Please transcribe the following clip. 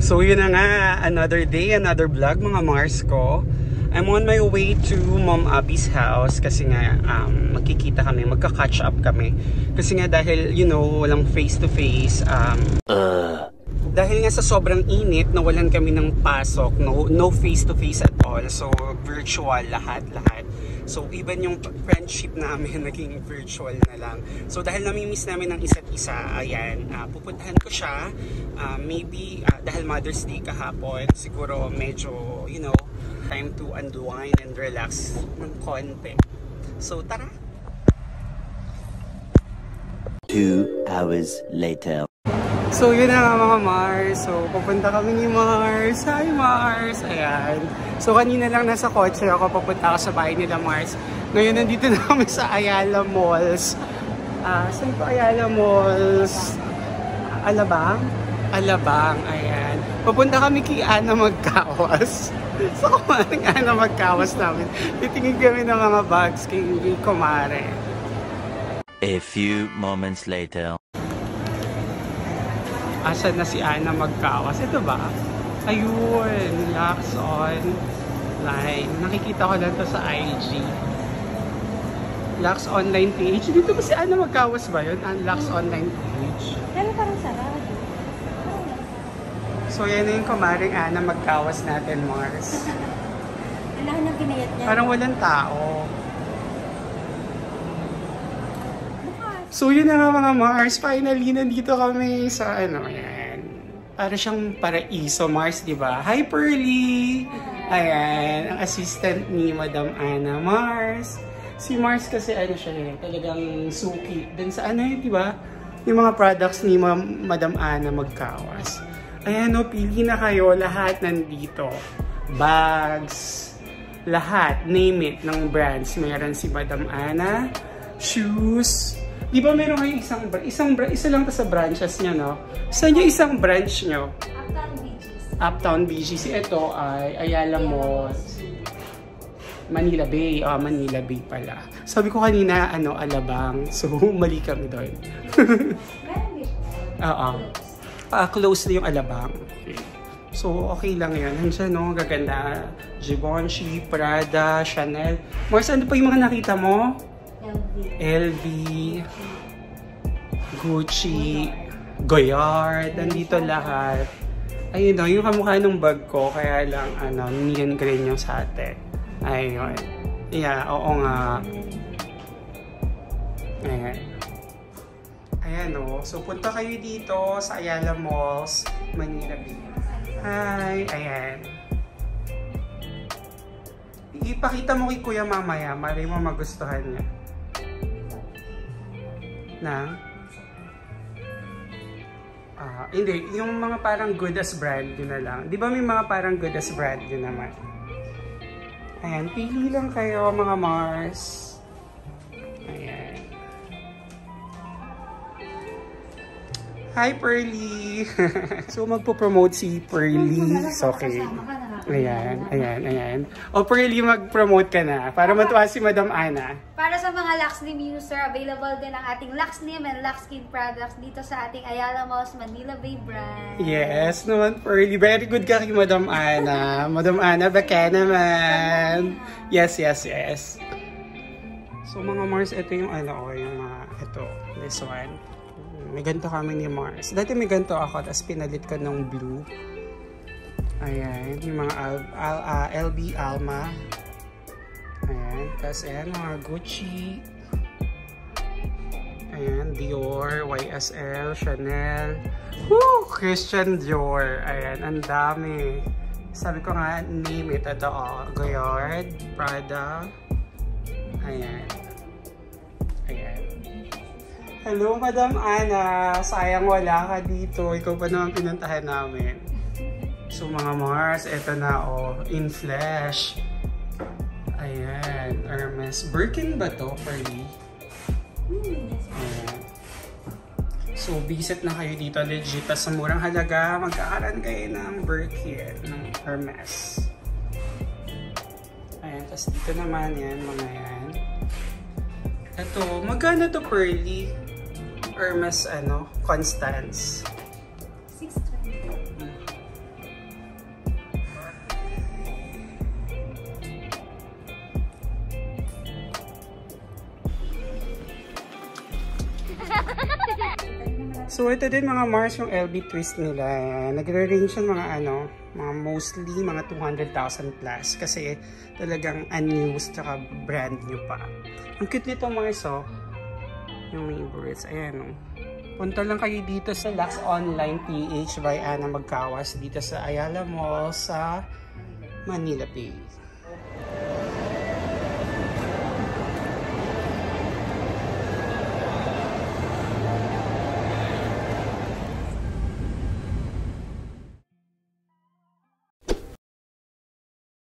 So yun na nga, another day, another vlog mga Mars ko. I'm on my way to Mom Abby's house kasi nga magkikita kami, magka-catch up kami. Kasi nga dahil, you know, walang face to face. Dahil nga sa sobrang init, nawalan kami ng pasok, no face to face at all. So virtual lahat. So even yung friendship namin naging virtual na lang. So dahil namimiss namin ng isa't isa, ayan, pupuntahan ko siya. Maybe dahil Mother's Day kahapon, siguro medyo, you know, time to unwind and relax ng konti. So tara! 2 hours later. So yun na nga mga Mars. So pupunta kami ni Mars. Hi Mars! Ayan. So kanina lang nasa kotse ako, papunta ako sa bahay nila Mars. Ngayon nandito na kami sa Ayala Malls. Saan po Ayala Malls? Alabang? Alabang, ayan. Pupunta kami kay Ana Magkawas. So kumaring Ana Magkawas namin. Titingin kami ng mga bags kay Kumare. A few moments later. Asan na si Ana Magkawas? Ito ba? Ayun, Lux Online. Nakikita ko lang to sa IG. Lux Online page. Dito ba si Ana Magkawas ba yun? Lux Online page. Pero parang sarado. So yan na yung kumaring Ana Magkawas natin, Mars. Wala na pinayat niya. Parang walang tao. So yun na nga mga Mars, finally nandito kami sa ano, ayan. Para siyang paraiso Mars, di ba? Hi Pearly! Ayan, ang assistant ni Madam Ana Mars. Si Mars kasi ano siya talagang suki. Then sa ano yun, di ba? Yung mga products ni Madam Ana Magkawas. Ayan o, pili na kayo, lahat nandito. Bags, lahat, name it, ng brands. Meron si Madam Ana, shoes. Di ba meron kayo isa lang sa branches niya, no? Saan yung isang branch nyo? Uptown BGC. Uptown BGC. Ito ay Ayala Malls. Manila Bay. Manila Bay pala. Sabi ko kanina, Alabang. So, mali kami doon. Oo. Close na yung Alabang. Okay. So, okay lang yan. Nandiyan, no? Gaganda. Givenchy, Prada, Chanel. Mars, ano pa yung mga nakita mo? LV, Gucci, Goyard, nandito lahat. Ayun o, yung kamukha ng bag ko, kaya lang, neon green yung sa atin. Ayun. Yeah, oo nga. Ayan. Ayan o, so punta kayo dito sa Ayala Malls, Manila Bay. Hi, ayan. Ipakita mo kay Kuya mamaya, malay mo magustuhan niya. Hindi, yung mga parang good as brand yun na lang. Di ba may mga parang good as brand yun naman? Ayan, pili lang kayo mga Mars. Ayan. Hi Pearly! So magpo-promote si Pearly. So, okay. Ayan. O Pearly, mag-promote ka na para matuwa si Madam Ana. Para sa mga Luxnim user, available din ang ating Luxnim and Lux Skin products dito sa ating Ayala Malls Manila Bay brand. Yes naman, Pearly. Very good ka kay Madam Ana. Madam Ana, baka naman. Yes. So mga Mars, ito yung this one. May ganito kami ni Mars. Dati may ganito ako, tapos pinalit ko ng blue. Ayan, yung mga LB Alma. Ayan, tapos ayan, mga Gucci. Ayan, Dior, YSL, Chanel. Woo! Christian Dior. Ayan, ang dami. Sabi ko nga, name it. Ito, Goyard, Prada. Ayan. Hello, Madam Ana. Sayang wala ka dito. Ikaw pa naman pinuntahan namin. So mga Mars, eto na in flesh. Ayan, Hermes. Birkin ba to, Pearly? Ayan. So visit na kayo dito, legit. Sa murang halaga, magkakaroon kayo ng Birkin, ng Hermes. Ayan, tapos dito naman yan, mga yan. Ito, magkano to, Pearly? Hermes, Constance. 620. So ito din mga Mars yung LB twist nila. Nagre-range yung mga mga mostly mga 200,000 plus kasi talagang unused tsaka brand new pa. Ang cute nito Mars oh. Yung may birds. Ayan oh. Punta lang kayo dito sa Lux Online PH by Ana Magkawas dito sa Ayala Mall sa Manila Bay.